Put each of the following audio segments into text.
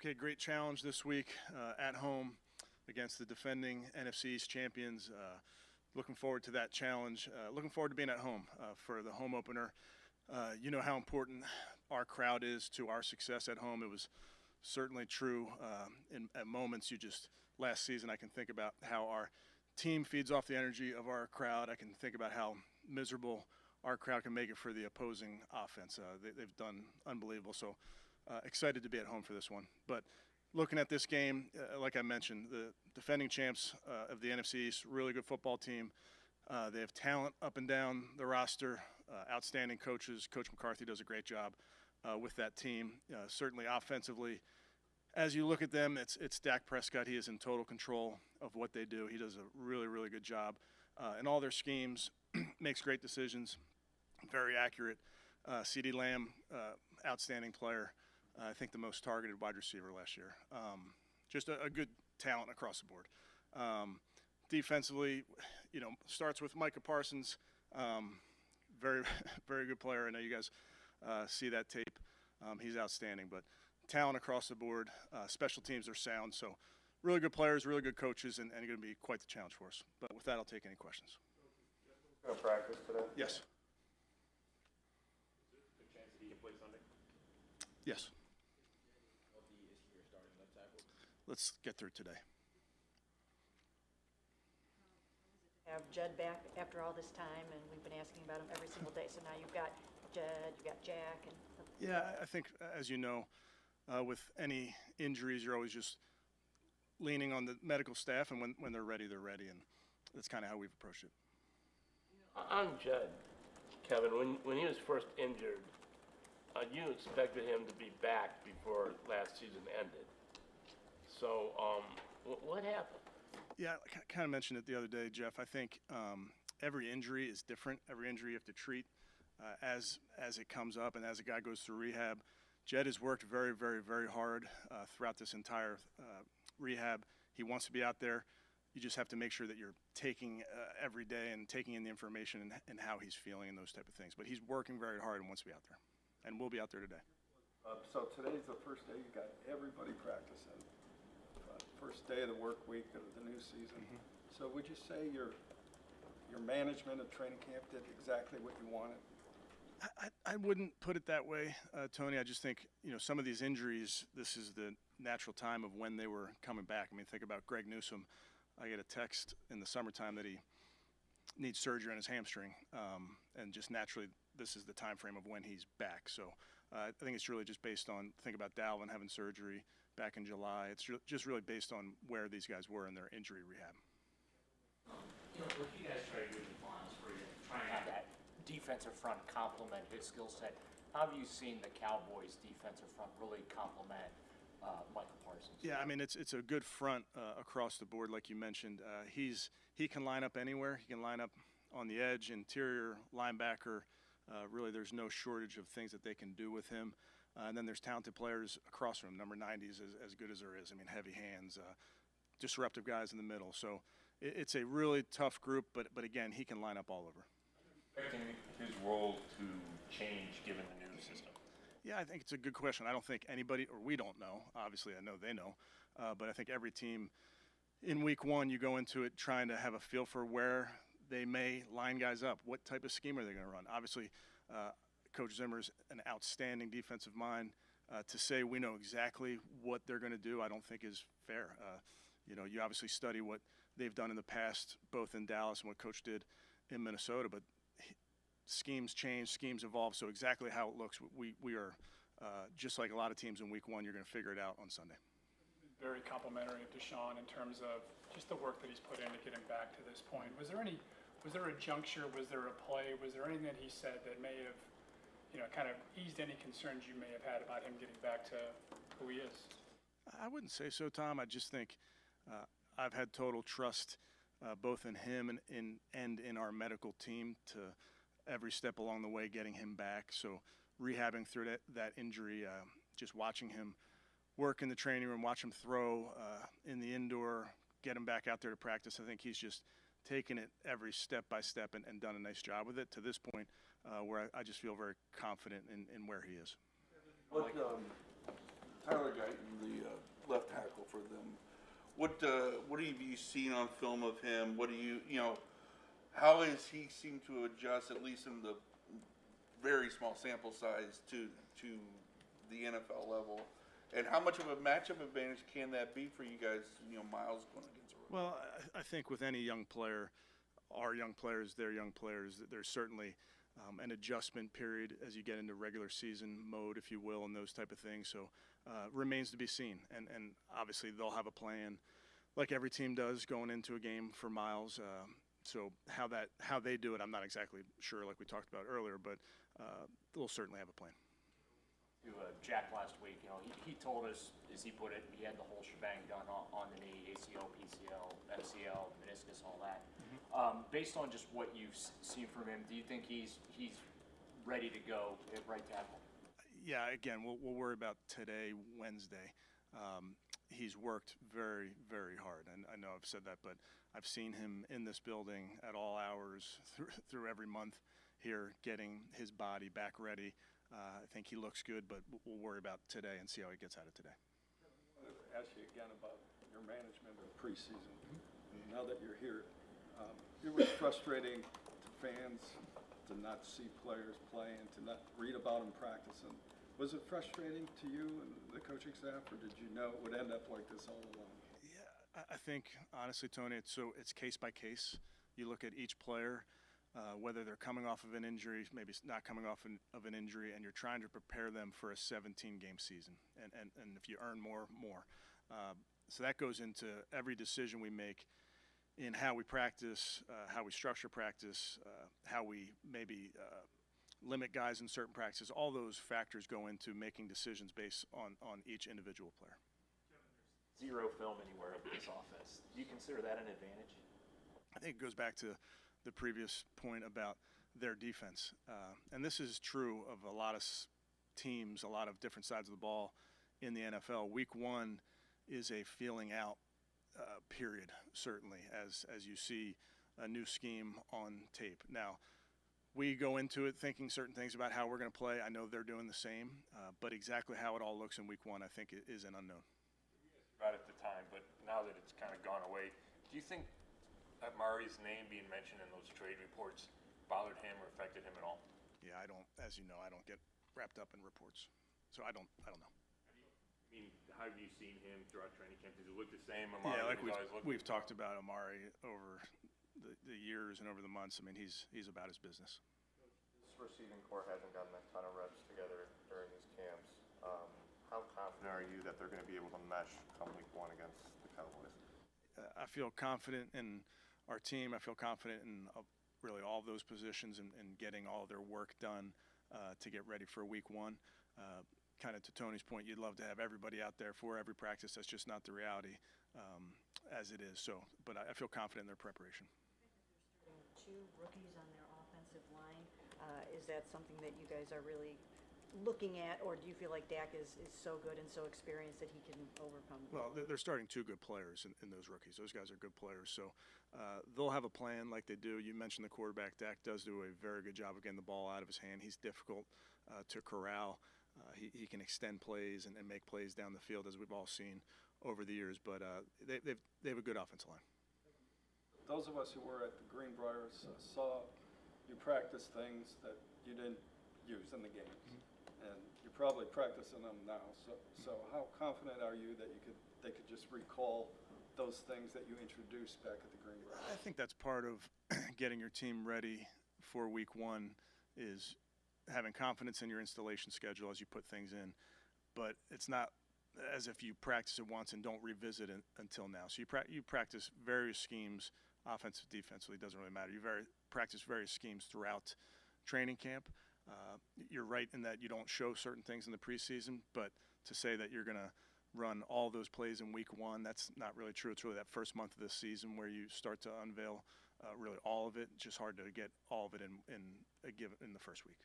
Okay, great challenge this week at home against the defending NFC East champions. Looking forward to that challenge. Looking forward to being at home for the home opener. You know how important our crowd is to our success at home. It was certainly true at moments. Last season, I can think about how our team feeds off the energy of our crowd. I can think about how miserable our crowd can make it for the opposing offense. They've done unbelievable. So excited to be at home for this one. But looking at this game, like I mentioned, the defending champs of the NFC East, really good football team. They have talent up and down the roster, outstanding coaches. Coach McCarthy does a great job with that team. Certainly offensively, as you look at them, it's Dak Prescott. He is in total control of what they do. He does a really, really good job in all their schemes, makes great decisions, very accurate. CeeDee Lamb, outstanding player. I think the most targeted wide receiver last year. Just a good talent across the board. Defensively, starts with Micah Parsons. Very, very good player. I know you guys see that tape. He's outstanding, but talent across the board. Special teams are sound. So really good players, really good coaches, and going to be quite the challenge for us. But with that, I'll take any questions. Going to practice today? Yes. Is there a good chance that he can play Sunday? Yes. Healthy is your starting left tackle? Let's get through today. Have Judd back after all this time, and we've been asking about him every single day. So now you've got Judd, you've got Jack, and Yeah, I think, as you know, with any injuries, you're always just leaning on the medical staff, and when they're ready, and that's kind of how we've approached it. On Judd, Kevin, when he was first injured, you expected him to be back before last season ended. So what happened? Yeah, I kind of mentioned it the other day, Jeff. I think every injury is different. Every injury you have to treat as it comes up, and as a guy goes through rehab. Jed has worked very, very, very hard throughout this entire rehab. He wants to be out there. You just have to make sure that you're taking every day and taking in the information and how he's feeling and those type of things. But he's working very hard and wants to be out there, and we'll be out there today. So today's the first day you got everybody practicing. First day of the work week of the new season. Mm-hmm. So would you say your management of training camp did exactly what you wanted? I wouldn't put it that way, Tony. I just think, some of these injuries, this is the natural time of when they were coming back. I mean, think about Greg Newsome. I get a text in the summertime that he needs surgery on his hamstring, and just naturally, this is the time frame of when he's back. So I think it's really just based on, think about Dalvin having surgery back in July. It's just really based on where these guys were in their injury rehab. What you guys try to do in the finals where you're trying to have that defensive front complement his skill set, how have you seen the Cowboys defensive front really complement Michael Parsons? Yeah, I mean, it's a good front across the board, like you mentioned. He can line up anywhere. He can line up on the edge, interior, linebacker. Really, there's no shortage of things that they can do with him. And then there's talented players across from him. Number 90 is as good as there is. I mean, heavy hands, disruptive guys in the middle. So it's a really tough group, but again, he can line up all over. Expecting his role to change given the new system? Yeah, I think it's a good question. I don't think anybody, or we don't know. Obviously, I know they know. But I think every team in week one, you go into it trying to have a feel for where they may line guys up. What type of scheme are they going to run? Obviously, Coach Zimmer's an outstanding defensive mind. To say we know exactly what they're going to do, I don't think is fair. You obviously study what they've done in the past, both in Dallas and what Coach did in Minnesota, but schemes change, schemes evolve, so exactly how it looks, we are just like a lot of teams in week one, you're going to figure it out on Sunday. Very complimentary of Deshaun in terms of just the work that he's put in to get him back to this point. Was there a juncture, was there a play, was there anything that he said that may have, kind of eased any concerns you may have had about him getting back to who he is? I wouldn't say so, Tom. I just think I've had total trust both in him and in our medical team to every step along the way getting him back. So rehabbing through that injury, just watching him work in the training room, watch him throw in the indoor, get him back out there to practice. I think he's just taken it every step by step and done a nice job with it to this point where I just feel very confident in where he is. What Tyler Guyton, the left tackle for them. What have you seen on film of him? What do you how has he seemed to adjust, at least in the very small sample size, to the NFL level? And how much of a matchup advantage can that be for you guys, Miles going against a rookie? Well, I think with any young player, our young players, their young players, there's certainly an adjustment period as you get into regular season mode, if you will, and those type of things. So remains to be seen. And obviously they'll have a plan like every team does going into a game for Miles. So how they do it, I'm not exactly sure, like we talked about earlier, but they'll certainly have a plan. To Jack last week, he told us, as he put it, he had the whole shebang done on the knee, ACL, PCL, MCL, meniscus, all that. Based on just what you've seen from him, do you think he's ready to go at right tackle? Yeah, again, we'll worry about today, Wednesday. He's worked very, very hard, and I know I've said that, but I've seen him in this building at all hours through every month here, getting his body back ready. I think he looks good, but we'll worry about today and see how he gets at it today. I wanted to ask you again about your management of preseason. Now that you're here, it was frustrating to fans to not see players play and to not read about them practicing. Was it frustrating to you and the coaching staff, or did you know it would end up like this all along? Yeah, I think honestly, Tony, it's case by case. You look at each player. Whether they're coming off of an injury, maybe not coming off of an injury, and you're trying to prepare them for a 17-game season. And if you earn more. So that goes into every decision we make in how we practice, how we structure practice, how we maybe limit guys in certain practices. All those factors go into making decisions based on each individual player. Zero film anywhere of this offense. Do you consider that an advantage? I think it goes back to the previous point about their defense. And this is true of a lot of teams, a lot of different sides of the ball in the NFL. Week one is a feeling out period, certainly, as you see a new scheme on tape. Now, we go into it thinking certain things about how we're going to play. I know they're doing the same, but exactly how it all looks in week one, I think, is an unknown. Right at the time, but now that it's kind of gone away, do you think that Murray's name being mentioned in those trade reports bothered him or affected him at all? Yeah, I don't, as you know, I don't get wrapped up in reports, so I don't know. I mean, how have you seen him throughout training camp? Does it look the same? Amari, Yeah, like always we've talked about Amari over the years and over the months. I mean, he's about his business. This receiving core hasn't gotten a ton of reps together during these camps. How confident are you that they're going to be able to mesh come week one against the Cowboys? I feel confident in our team. I feel confident in really all of those positions and getting all of their work done to get ready for week one. Kind of to Tony's point, you'd love to have everybody out there for every practice. That's just not the reality as it is. So, but I feel confident in their preparation. Two rookies on their offensive line. Is that something that you guys are really looking at, or do you feel like Dak is so good and so experienced that he can overcome? Well, they're starting two good players in those rookies. Those guys are good players. So they'll have a plan like they do. You mentioned the quarterback. Dak does do a very good job of getting the ball out of his hand. He's difficult to corral. He can extend plays and make plays down the field, as we've all seen over the years. But they have a good offensive line. Those of us who were at the Greenbriers saw you practice things that you didn't use in the games, and you're probably practicing them now. So how confident are you that they could just recall those things that you introduced back at the Greenbriers? I think that's part of getting your team ready for week one is having confidence in your installation schedule as you put things in. But it's not as if you practice it once and don't revisit it until now. So you practice various schemes, offensive, defensively, doesn't really matter. You practice various schemes throughout training camp. You're right in that you don't show certain things in the preseason, but to say that you're going to run all those plays in week one, that's not really true. It's really that first month of the season where you start to unveil really all of it. It's just hard to get all of it in the first week.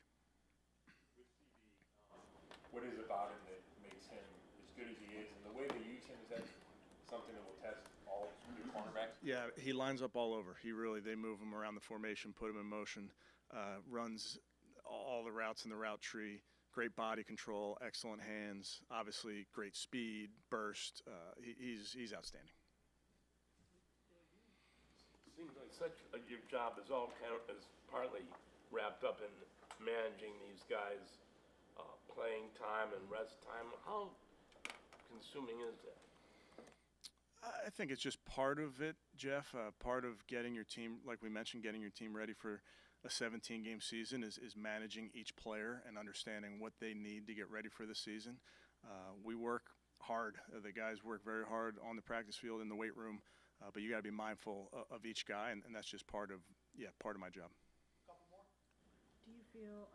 What is it about him that makes him as good as he is, and the way they use him, is that something that will test all your cornerbacks? Yeah, he lines up all over. They move him around the formation, put him in motion, runs all the routes in the route tree, great body control, excellent hands, obviously great speed, burst. He's outstanding. Seems like your job is all is partly wrapped up in managing these guys' playing time and rest time. How consuming is that? I think it's just part of it, Jeff. Part of getting your team, like we mentioned, getting your team ready for a 17-game season is managing each player and understanding what they need to get ready for the season. We work hard. The guys work very hard on the practice field, in the weight room, but you got to be mindful of each guy, and that's just part of my job. Do you feel,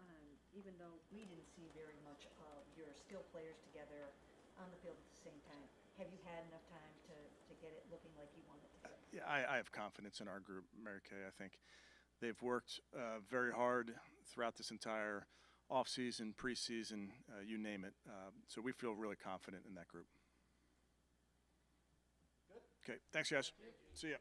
even though we didn't see very much of your skill players together on the field at the same time, have you had enough time to get it looking like you want it to get? Yeah, I have confidence in our group, Mary Kay. I think they've worked very hard throughout this entire offseason, preseason, you name it. So we feel really confident in that group. Good. Okay, thanks, guys. See ya.